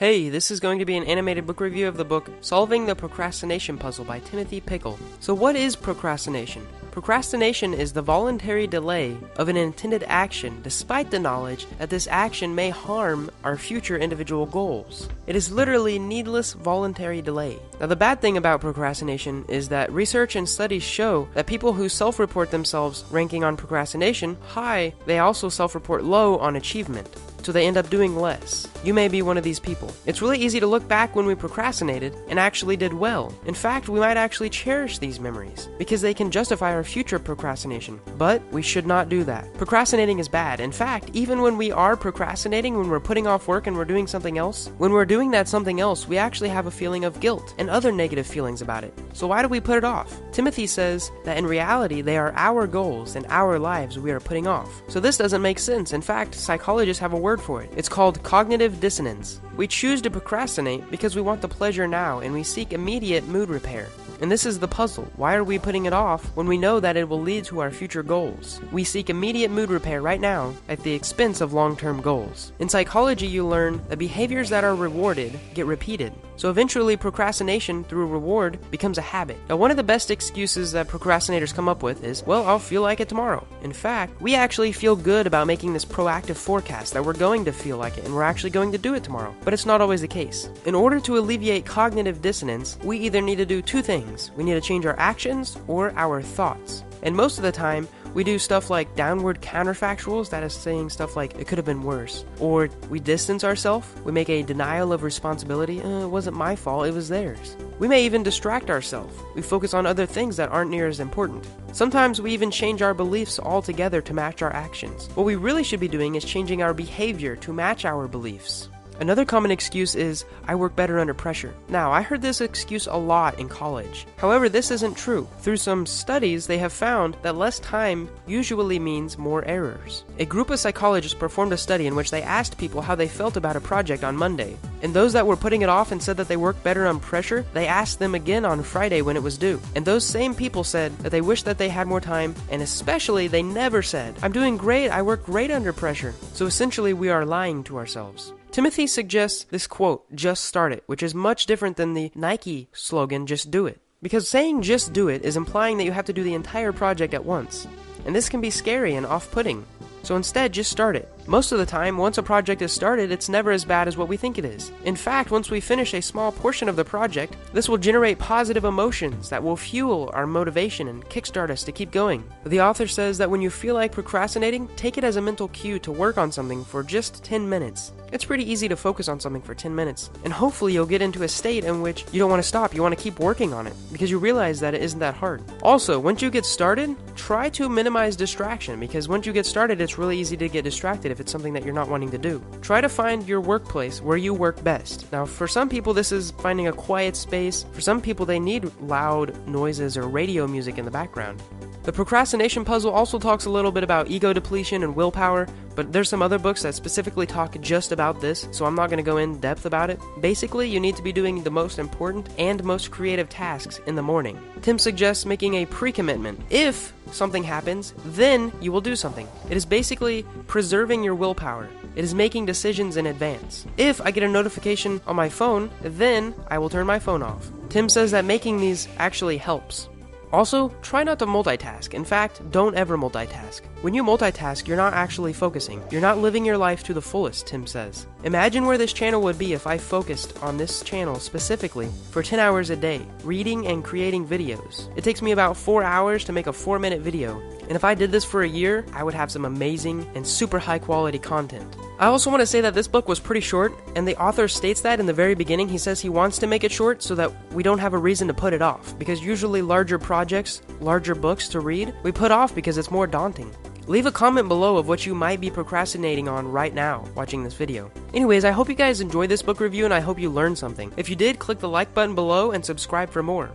Hey, this is going to be an animated book review of the book Solving the Procrastination Puzzle by Pychyl. So what is procrastination? Procrastination is the voluntary delay of an intended action despite the knowledge that this action may harm our future individual goals. It is literally needless voluntary delay. Now the bad thing about procrastination is that research and studies show that people who self-report themselves ranking on procrastination high, they also self-report low on achievement. So they end up doing less. You may be one of these people. It's really easy to look back when we procrastinated and actually did well. In fact, we might actually cherish these memories because they can justify our future procrastination. But we should not do that. Procrastinating is bad. In fact, even when we are procrastinating, when we're putting off work and we're doing something else, when we're doing that something else, we actually have a feeling of guilt and other negative feelings about it. So why do we put it off? Timothy says that in reality, they are our goals and our lives we are putting off. So this doesn't make sense. In fact, psychologists have a word for it. It's called cognitive dissonance. We choose to procrastinate because we want the pleasure now and we seek immediate mood repair. And this is the puzzle. Why are we putting it off when we know that it will lead to our future goals? We seek immediate mood repair right now at the expense of long-term goals. In psychology, you learn that behaviors that are rewarded get repeated. So eventually, procrastination through reward becomes a habit. Now, one of the best excuses that procrastinators come up with is, well, I'll feel like it tomorrow. In fact, we actually feel good about making this proactive forecast that we're going to feel like it and we're actually going to do it tomorrow. But it's not always the case. In order to alleviate cognitive dissonance, we either need to do two things. We need to change our actions or our thoughts. And most of the time, we do stuff like downward counterfactuals, that is saying stuff like, it could have been worse. Or we distance ourselves, we make a denial of responsibility, it wasn't my fault, it was theirs. We may even distract ourselves. We focus on other things that aren't near as important. Sometimes we even change our beliefs altogether to match our actions. What we really should be doing is changing our behavior to match our beliefs. Another common excuse is, I work better under pressure. Now, I heard this excuse a lot in college. However, this isn't true. Through some studies, they have found that less time usually means more errors. A group of psychologists performed a study in which they asked people how they felt about a project on Monday. And those that were putting it off and said that they worked better on pressure, they asked them again on Friday when it was due. And those same people said that they wished that they had more time, and especially they never said, I'm doing great, I work great under pressure. So essentially, we are lying to ourselves. Timothy suggests this quote, just start it, which is much different than the Nike slogan, just do it. Because saying just do it is implying that you have to do the entire project at once. And this can be scary and off-putting. So instead, just start it. Most of the time, once a project is started, it's never as bad as what we think it is. In fact, once we finish a small portion of the project, this will generate positive emotions that will fuel our motivation and kickstart us to keep going. The author says that when you feel like procrastinating, take it as a mental cue to work on something for just 10 minutes. It's pretty easy to focus on something for 10 minutes, and hopefully you'll get into a state in which you don't want to stop, you want to keep working on it, because you realize that it isn't that hard. Also, once you get started, try to minimize distraction, because once you get started, it's really easy to get distracted if it's something that you're not wanting to do. Try to find your workplace where you work best. Now, for some people, this is finding a quiet space. For some people, they need loud noises or radio music in the background. The procrastination puzzle also talks a little bit about ego depletion and willpower, but there's some other books that specifically talk just about this, so I'm not going to go in depth about it. Basically, you need to be doing the most important and most creative tasks in the morning. Tim suggests making a pre-commitment. If something happens, then you will do something. It is basically preserving your willpower. It is making decisions in advance. If I get a notification on my phone, then I will turn my phone off. Tim says that making these actually helps. Also, try not to multitask. In fact, don't ever multitask. When you multitask, you're not actually focusing. You're not living your life to the fullest, Tim says. Imagine where this channel would be if I focused on this channel specifically for 10 hours a day, reading and creating videos. It takes me about 4 hours to make a 4-minute video, and if I did this for a year, I would have some amazing and super high quality content. I also want to say that this book was pretty short, and the author states that in the very beginning. He says he wants to make it short so that we don't have a reason to put it off, because usually larger projects, larger books to read, we put off because it's more daunting. Leave a comment below of what you might be procrastinating on right now watching this video. Anyways, I hope you guys enjoyed this book review and I hope you learned something. If you did, click the like button below and subscribe for more.